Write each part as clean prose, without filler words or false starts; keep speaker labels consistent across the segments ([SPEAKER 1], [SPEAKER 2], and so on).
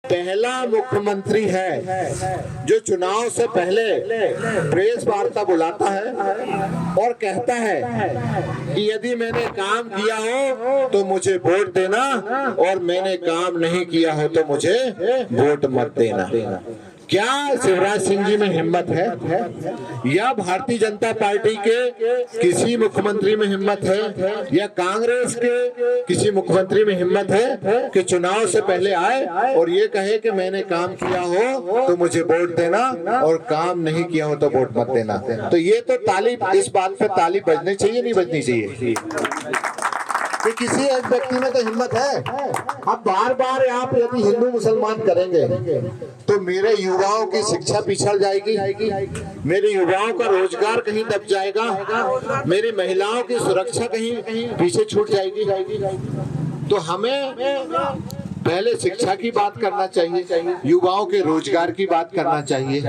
[SPEAKER 1] पहला मुख्यमंत्री है जो चुनाव से पहले प्रेस वार्ता बुलाता है और कहता है कि यदि मैंने काम किया हो तो मुझे वोट देना और मैंने काम नहीं किया हो तो मुझे वोट मत देना। क्या शिवराज सिंह जी में हिम्मत है या भारतीय जनता पार्टी के किसी मुख्यमंत्री में हिम्मत है या कांग्रेस के किसी मुख्यमंत्री में हिम्मत है कि चुनाव से पहले आए और ये कहे कि मैंने काम किया हो तो मुझे वोट देना और काम नहीं किया हो तो वोट मत देना? तो ये तो ताली, इस बात पे ताली बजनी चाहिए, नहीं बजनी चाहिए कि किसी एक व्यक्ति में तो हिम्मत है। अब बार बार आप यदि हिंदू मुसलमान करेंगे तो मेरे युवाओं की शिक्षा पिछड़ जाएगी, मेरे युवाओं का रोजगार कहीं दब जाएगा, मेरी महिलाओं की सुरक्षा कहीं पीछे छूट जाएगी। तो हमें पहले शिक्षा की बात करना चाहिए, युवाओं के रोजगार की बात करना चाहिए,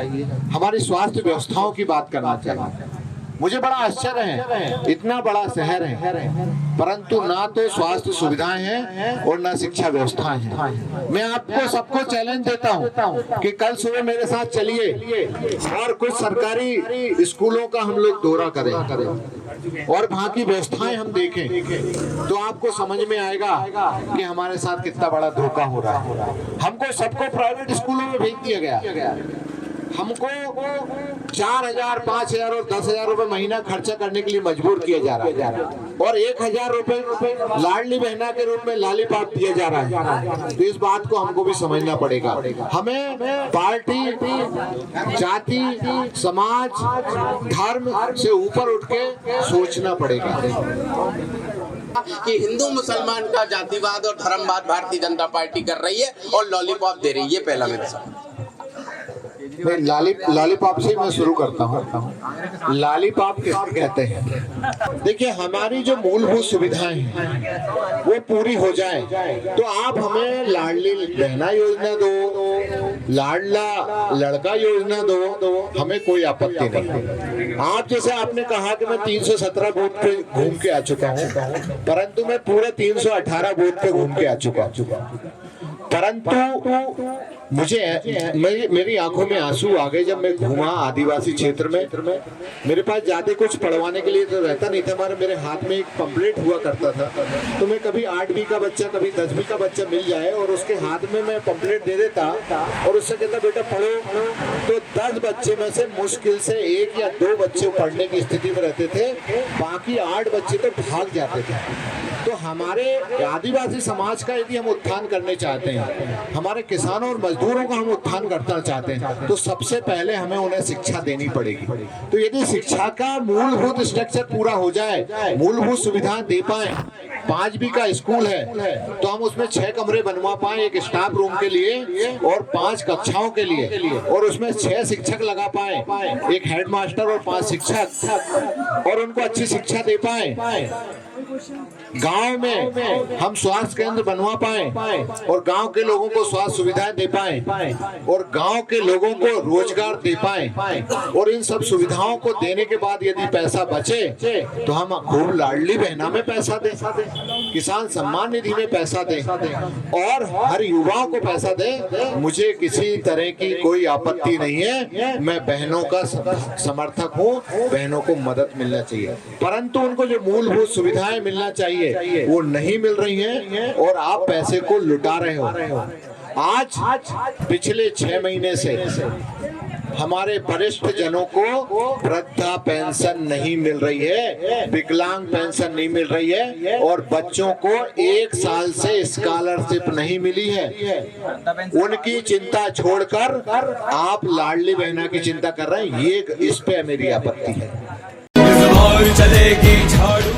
[SPEAKER 1] हमारी स्वास्थ्य व्यवस्थाओं की बात करना चाहिए। मुझे बड़ा आश्चर्य है, इतना बड़ा शहर है परंतु ना तो स्वास्थ्य सुविधाएं हैं और ना शिक्षा व्यवस्थाएं हैं। मैं आपको सबको चैलेंज देता हूं कि कल सुबह मेरे साथ चलिए और कुछ सरकारी स्कूलों का हम लोग दौरा करें और वहाँ की व्यवस्थाएं हम देखें तो आपको समझ में आएगा कि हमारे साथ कितना बड़ा धोखा हो रहा है। हमको सबको प्राइवेट स्कूलों में भेज दिया गया, हमको 4,000, 5,000 और 10,000 रुपए महीना खर्चा करने के लिए मजबूर किया जा रहा है और 1,000 रुपए लाडली बहना के रूप में लालीपाप दिया जा रहा है। तो इस बात को हमको भी समझना पड़ेगा। हमें पार्टी, जाति, समाज, धर्म से ऊपर उठ के सोचना पड़ेगा
[SPEAKER 2] कि हिंदू मुसलमान का जातिवाद और धर्मवाद भारतीय जनता पार्टी कर रही है और लॉलीपॉप दे रही है। पहला मेरे साथ
[SPEAKER 1] लॉलीपॉप से मैं शुरू करता हूँ। लॉलीपॉप किसको कहते हैं? देखिए, हमारी जो मूलभूत सुविधाएं हैं वो पूरी हो जाए तो आप हमें लाडली बहना योजना दो, लाडला लड़का योजना दो, हमें कोई आपत्ति नहीं। आप जैसे आपने कहा कि मैं 317 बूथ पे घूम के आ चुका हूँ परंतु मैं पूरे 318 बूथ पे घूम के आ चुका हूँ परंतु मेरी आंखों में आंसू आ गए जब मैं घूमा आदिवासी क्षेत्र में। मेरे पास ज्यादा कुछ पढ़वाने के लिए तो रहता नहीं था, मेरे हाथ में एक पंपलेट हुआ करता था तो मैं कभी 8वीं का बच्चा कभी 10वीं का बच्चा मिल जाए और उसके हाथ में मैं पंपलेट दे देता और उससे कहता बेटा पढ़ो, तो 10 बच्चे में से मुश्किल से 1 या 2 बच्चे पढ़ने की स्थिति में रहते थे, बाकी 8 बच्चे तो भाग जाते थे। तो हमारे आदिवासी समाज का यदि हम उत्थान करने चाहते हैं, हमारे किसानों और मजदूरों का हम उत्थान करना चाहते हैं तो सबसे पहले हमें उन्हें शिक्षा देनी पड़ेगी। तो यदि शिक्षा का मूलभूत स्ट्रक्चर पूरा हो जाए, मूलभूत सुविधाएं दे पाए, 5वीं का स्कूल है तो हम उसमें 6 कमरे बनवा पाए एक स्टाफ रूम के लिए और 5 कक्षाओं के लिए और उसमें 6 शिक्षक लगा पाए, एक हेडमास्टर और 5 शिक्षक, और उनको अच्छी शिक्षा दे पाए। गांव में हम स्वास्थ्य केंद्र बनवा पाए और गांव के लोगों को स्वास्थ्य सुविधाएं दे पाए और गांव के लोगों को रोजगार दे पाए और इन सब सुविधाओं को देने के बाद यदि पैसा बचे तो हम खूब लाडली बहना में पैसा दें, किसान सम्मान निधि में पैसा दें और हर युवाओं को पैसा दें। मुझे किसी तरह की कोई आपत्ति नहीं है, मैं बहनों का समर्थक हूँ, बहनों को मदद मिलना चाहिए परंतु उनको जो मूलभूत सुविधाएं मिलना चाहिए वो नहीं मिल रही हैं और आप पैसे को लुटा रहे हो। आज पिछले 6 महीने से हमारे वरिष्ठ जनों को वृद्धा पेंशन नहीं मिल रही है, विकलांग पेंशन नहीं मिल रही है और बच्चों को 1 साल से स्कॉलरशिप नहीं मिली है। उनकी चिंता छोड़कर आप लाडली बहना की चिंता कर रहे हैं, ये इस पे मेरी आपत्ति है।
[SPEAKER 3] चलेगी झाड़ू